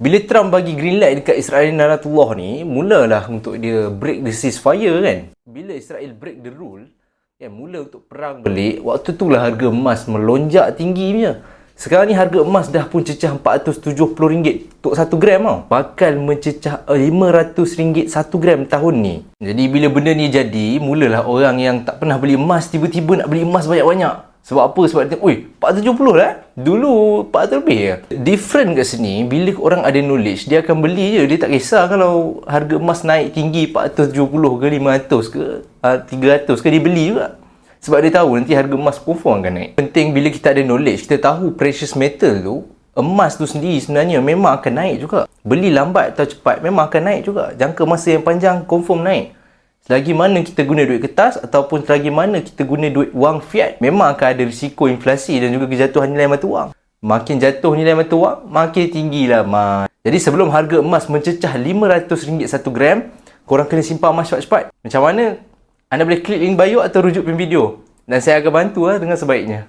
Bila Trump bagi green light dekat Israel dan Nasrallah ni, mulalah untuk dia break the ceasefire kan. Bila Israel break the rule, mula untuk perang balik, waktu tu lah harga emas melonjak tinggi punya. Sekarang ni harga emas dah pun cecah RM470 untuk 1 gram tau. Bakal mencecah RM500 1 gram tahun ni. Jadi bila benda ni jadi, mulalah orang yang tak pernah beli emas tiba-tiba nak beli emas banyak-banyak. Sebab apa? Sebab dia tengok, RM470 lah. Dulu RM400 lebih je. Different kat sini, bila orang ada knowledge, dia akan beli je. Dia tak kisah kalau harga emas naik tinggi RM470 ke RM500 ke RM300 ke, dia beli juga. Sebab dia tahu nanti harga emas confirm akan naik. Penting bila kita ada knowledge, kita tahu precious metal tu, emas tu sendiri sebenarnya memang akan naik juga. Beli lambat atau cepat memang akan naik juga. Jangka masa yang panjang confirm naik. Selagi mana kita guna duit kertas ataupun selagi mana kita guna duit wang fiat, memang akan ada risiko inflasi dan juga kejatuhan nilai mata wang. Makin jatuh nilai mata wang, makin tinggilah emas. Jadi sebelum harga emas mencecah RM500 1 gram, korang kena simpan emas cepat-cepat. Macam mana? Anda boleh klik link bio atau rujuk pin video dan saya akan bantu dengan sebaiknya.